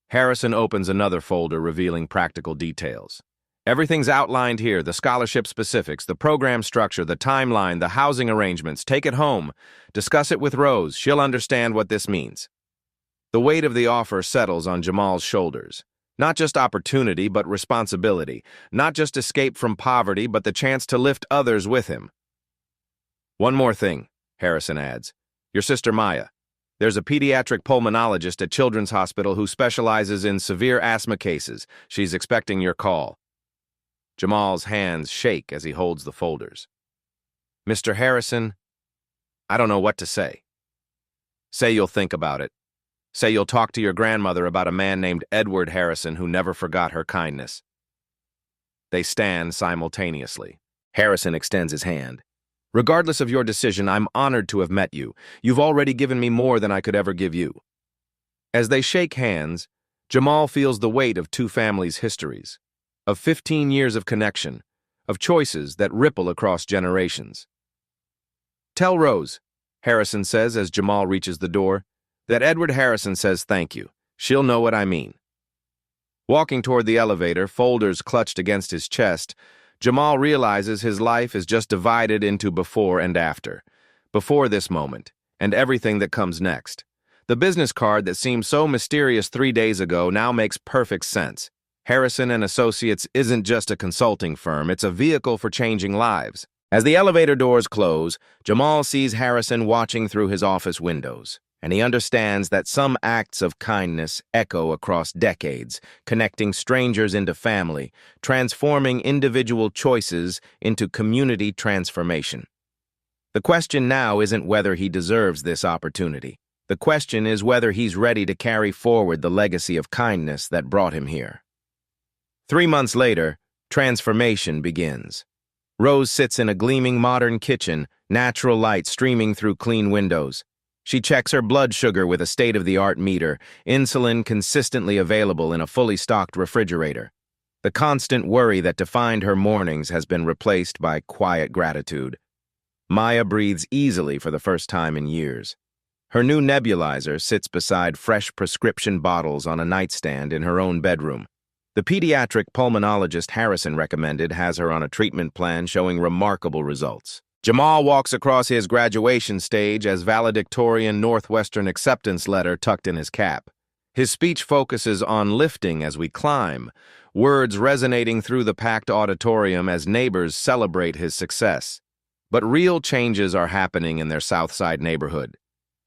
Harrison opens another folder revealing practical details. Everything's outlined here, the scholarship specifics, the program structure, the timeline, the housing arrangements. Take it home. Discuss it with Rose. She'll understand what this means. The weight of the offer settles on Jamal's shoulders. Not just opportunity, but responsibility. Not just escape from poverty, but the chance to lift others with him. One more thing, Harrison adds. Your sister Maya. There's a pediatric pulmonologist at Children's Hospital who specializes in severe asthma cases. She's expecting your call. Jamal's hands shake as he holds the folders. Mr. Harrison, I don't know what to say. Say you'll think about it. Say you'll talk to your grandmother about a man named Edward Harrison who never forgot her kindness. They stand simultaneously. Harrison extends his hand. Regardless of your decision, I'm honored to have met you. You've already given me more than I could ever give you. As they shake hands, Jamal feels the weight of two families' histories, of 15 years of connection, of choices that ripple across generations. Tell Rose, Harrison says as Jamal reaches the door, that Edward Harrison says thank you. She'll know what I mean. Walking toward the elevator, folders clutched against his chest, Jamal realizes his life is just divided into before and after. Before this moment, and everything that comes next. The business card that seemed so mysterious 3 days ago now makes perfect sense. Harrison and Associates isn't just a consulting firm, it's a vehicle for changing lives. As the elevator doors close, Jamal sees Harrison watching through his office windows, and he understands that some acts of kindness echo across decades, connecting strangers into family, transforming individual choices into community transformation. The question now isn't whether he deserves this opportunity. The question is whether he's ready to carry forward the legacy of kindness that brought him here. 3 months later, transformation begins. Rose sits in a gleaming modern kitchen, natural light streaming through clean windows. She checks her blood sugar with a state-of-the-art meter, insulin consistently available in a fully stocked refrigerator. The constant worry that defined her mornings has been replaced by quiet gratitude. Maya breathes easily for the first time in years. Her new nebulizer sits beside fresh prescription bottles on a nightstand in her own bedroom. The pediatric pulmonologist Harrison recommended has her on a treatment plan showing remarkable results. Jamal walks across his graduation stage as valedictorian Northwestern acceptance letter tucked in his cap. His speech focuses on lifting as we climb, words resonating through the packed auditorium as neighbors celebrate his success. But real changes are happening in their Southside neighborhood.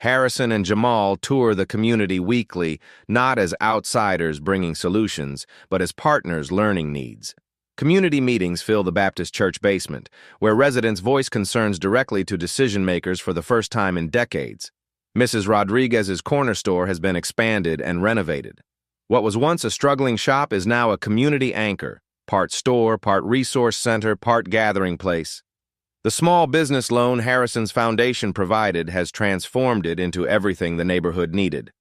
Harrison and Jamal tour the community weekly, not as outsiders bringing solutions, but as partners learning needs. Community meetings fill the Baptist church basement, where residents voice concerns directly to decision-makers for the first time in decades. Mrs. Rodriguez's corner store has been expanded and renovated. What was once a struggling shop is now a community anchor, part store, part resource center, part gathering place. The small business loan Harrison's foundation provided has transformed it into everything the neighborhood needed.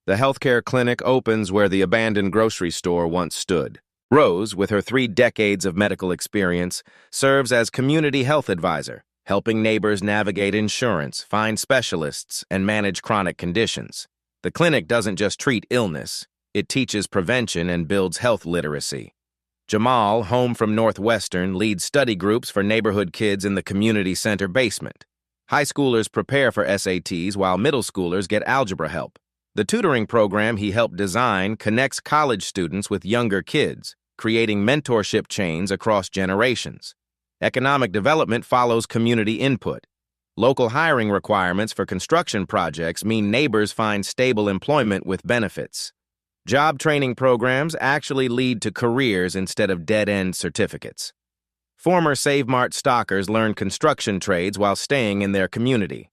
The healthcare clinic opens where the abandoned grocery store once stood. Rose, with her 3 decades of medical experience, serves as community health advisor, helping neighbors navigate insurance, find specialists, and manage chronic conditions. The clinic doesn't just treat illness, it teaches prevention and builds health literacy. Jamal, home from Northwestern, leads study groups for neighborhood kids in the community center basement. High schoolers prepare for SATs while middle schoolers get algebra help. The tutoring program he helped design connects college students with younger kids, creating mentorship chains across generations. Economic development follows community input. Local hiring requirements for construction projects mean neighbors find stable employment with benefits. Job training programs actually lead to careers instead of dead-end certificates. Former Save Mart stockers learn construction trades while staying in their community.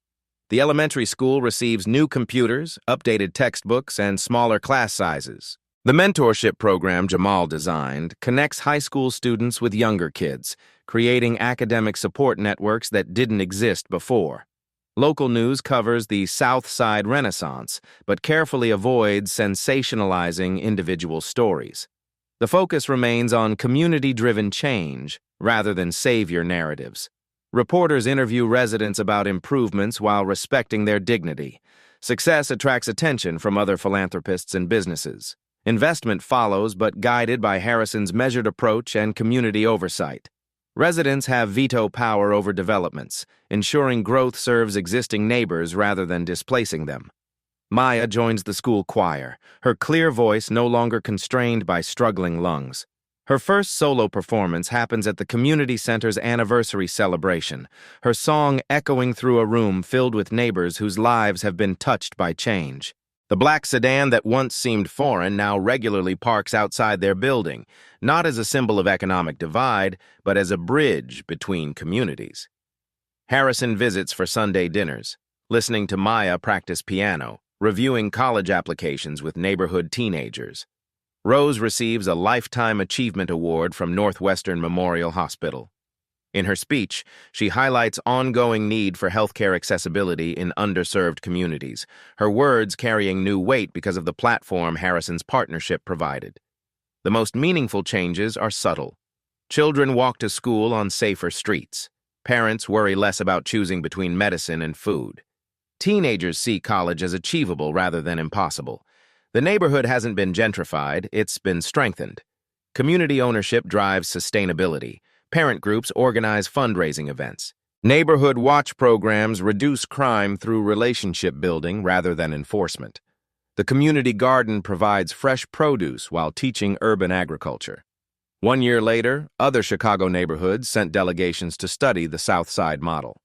The elementary school receives new computers, updated textbooks, and smaller class sizes. The mentorship program Jamal designed connects high school students with younger kids, creating academic support networks that didn't exist before. Local news covers the South Side Renaissance, but carefully avoids sensationalizing individual stories. The focus remains on community-driven change rather than savior narratives. Reporters interview residents about improvements while respecting their dignity. Success attracts attention from other philanthropists and businesses. Investment follows, but guided by Harrison's measured approach and community oversight. Residents have veto power over developments, ensuring growth serves existing neighbors rather than displacing them. Maya joins the school choir, her clear voice no longer constrained by struggling lungs. Her first solo performance happens at the community center's anniversary celebration, her song echoing through a room filled with neighbors whose lives have been touched by change. The black sedan that once seemed foreign now regularly parks outside their building, not as a symbol of economic divide, but as a bridge between communities. Harrison visits for Sunday dinners, listening to Maya practice piano, reviewing college applications with neighborhood teenagers. Rose receives a Lifetime Achievement Award from Northwestern Memorial Hospital. In her speech, she highlights ongoing need for healthcare accessibility in underserved communities, her words carrying new weight because of the platform Harrison's partnership provided. The most meaningful changes are subtle. Children walk to school on safer streets. Parents worry less about choosing between medicine and food. Teenagers see college as achievable rather than impossible. The neighborhood hasn't been gentrified, it's been strengthened. Community ownership drives sustainability. Parent groups organize fundraising events. Neighborhood watch programs reduce crime through relationship building rather than enforcement. The community garden provides fresh produce while teaching urban agriculture. 1 year later, other Chicago neighborhoods sent delegations to study the South Side model.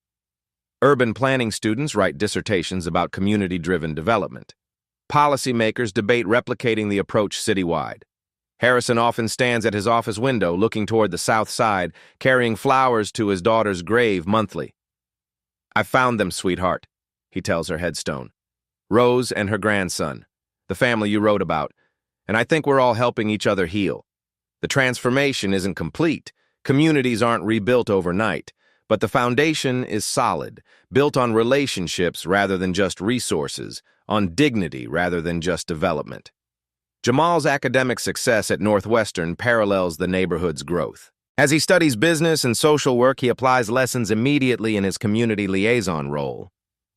Urban planning students write dissertations about community-driven development. Policymakers debate replicating the approach citywide. Harrison often stands at his office window looking toward the South Side, carrying flowers to his daughter's grave monthly. "I found them, sweetheart," he tells her headstone. "Rose and her grandson, the family you wrote about, and I think we're all helping each other heal. The transformation isn't complete. Communities aren't rebuilt overnight, but the foundation is solid, built on relationships rather than just resources, on dignity rather than just development." Jamal's academic success at Northwestern parallels the neighborhood's growth. As he studies business and social work, he applies lessons immediately in his community liaison role.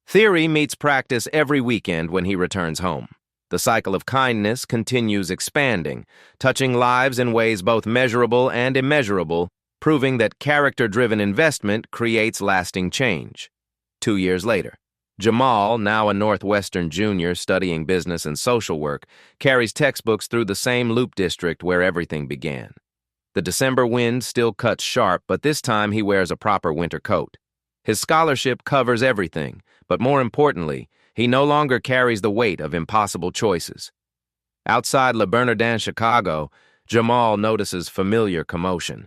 Theory meets practice every weekend when he returns home. The cycle of kindness continues expanding, touching lives in ways both measurable and immeasurable, proving that character-driven investment creates lasting change. 2 years later, Jamal, now a Northwestern junior studying business and social work, carries textbooks through the same Loop District where everything began. The December wind still cuts sharp, but this time he wears a proper winter coat. His scholarship covers everything, but more importantly, he no longer carries the weight of impossible choices. Outside Le Bernardin, Chicago, Jamal notices familiar commotion.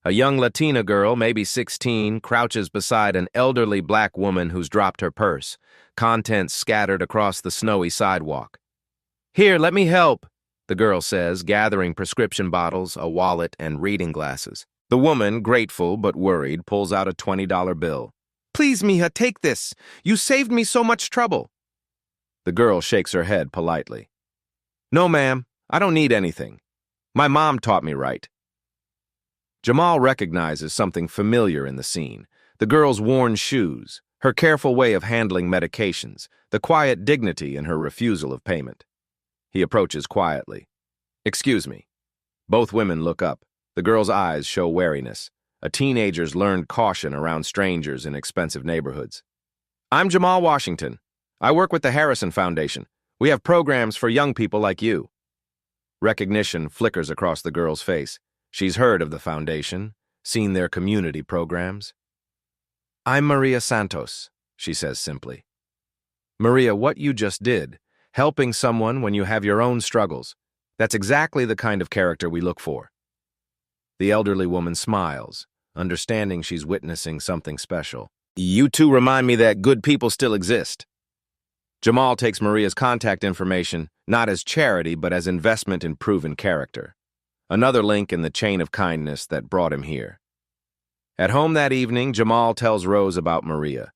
A young Latina girl, maybe 16, crouches beside an elderly black woman who's dropped her purse, contents scattered across the snowy sidewalk. "Here, let me help," the girl says, gathering prescription bottles, a wallet, and reading glasses. The woman, grateful but worried, pulls out a $20 bill. "Please, mija, take this. You saved me so much trouble." The girl shakes her head politely. "No, ma'am, I don't need anything. My mom taught me right." Jamal recognizes something familiar in the scene: the girl's worn shoes, her careful way of handling medications, the quiet dignity in her refusal of payment. He approaches quietly. "Excuse me." Both women look up. The girl's eyes show wariness. A teenager's learned caution around strangers in expensive neighborhoods. I'm Jamal Washington. I work with the Harrison Foundation. We have programs for young people like you. Recognition flickers across the girl's face. She's heard of the foundation, seen their community programs. I'm Maria Santos, she says simply. Maria, what you just did, helping someone when you have your own struggles, that's exactly the kind of character we look for. The elderly woman smiles, understanding she's witnessing something special. You two remind me that good people still exist. Jamal takes Maria's contact information, not as charity, but as investment in proven character. Another link in the chain of kindness that brought him here. At home that evening, Jamal tells Rose about Maria.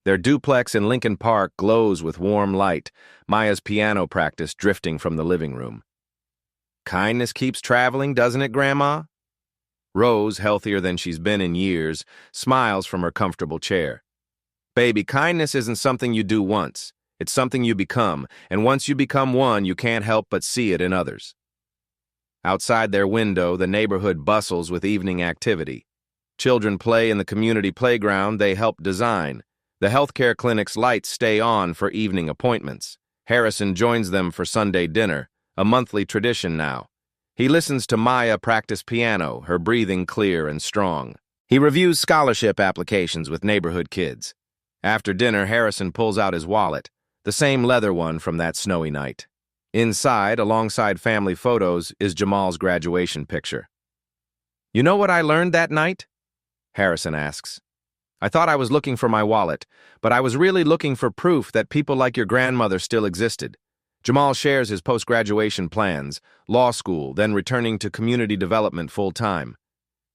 Their duplex in Lincoln Park glows with warm light, Maya's piano practice drifting from the living room. Kindness keeps traveling, doesn't it, Grandma? Rose, healthier than she's been in years, smiles from her comfortable chair. Baby, kindness isn't something you do once. It's something you become, and once you become one, you can't help but see it in others. Outside their window, the neighborhood bustles with evening activity. Children play in the community playground they help design. The healthcare clinic's lights stay on for evening appointments. Harrison joins them for Sunday dinner, a monthly tradition now. He listens to Maya practice piano, her breathing clear and strong. He reviews scholarship applications with neighborhood kids. After dinner, Harrison pulls out his wallet, the same leather one from that snowy night. Inside, alongside family photos, is Jamal's graduation picture. You know what I learned that night? Harrison asks. I thought I was looking for my wallet, but I was really looking for proof that people like your grandmother still existed. Jamal shares his post-graduation plans, law school, then returning to community development full-time.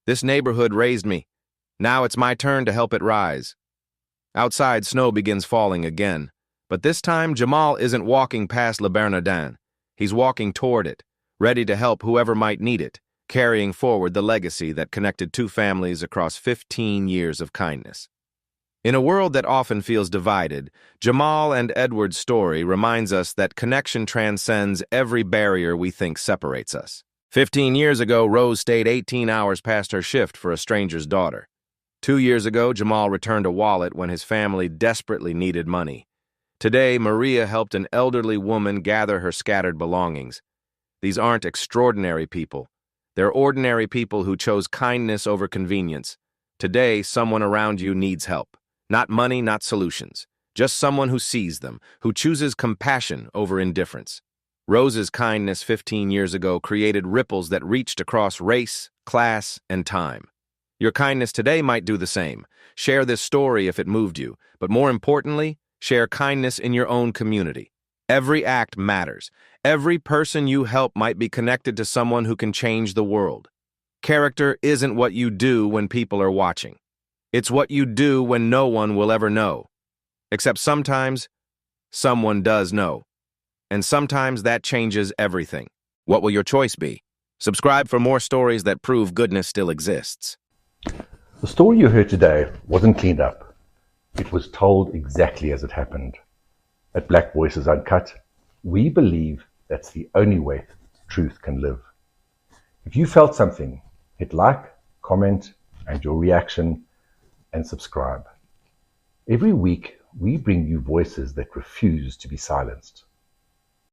This neighborhood raised me. Now it's my turn to help it rise. Outside, snow begins falling again, but this time Jamal isn't walking past Le Bernardin. He's walking toward it, ready to help whoever might need it, carrying forward the legacy that connected two families across 15 years of kindness. In a world that often feels divided, Jamal and Edward's story reminds us that connection transcends every barrier we think separates us. 15 years ago, Rose stayed 18 hours past her shift for a stranger's daughter. 2 years ago, Jamal returned a wallet when his family desperately needed money. Today, Maria helped an elderly woman gather her scattered belongings. These aren't extraordinary people. They're ordinary people who chose kindness over convenience. Today, someone around you needs help. Not money, not solutions. Just someone who sees them, who chooses compassion over indifference. Rose's kindness 15 years ago created ripples that reached across race, class, and time. Your kindness today might do the same. Share this story if it moved you, but more importantly, share kindness in your own community. Every act matters. Every person you help might be connected to someone who can change the world. Character isn't what you do when people are watching. It's what you do when no one will ever know. Except sometimes, someone does know. And sometimes that changes everything. What will your choice be? Subscribe for more stories that prove goodness still exists. The story you heard today wasn't cleaned up. It was told exactly as it happened. At Black Voices Uncut, we believe that's the only way truth can live. If you felt something, hit like, comment, and your reaction, and subscribe. Every week, we bring you voices that refuse to be silenced.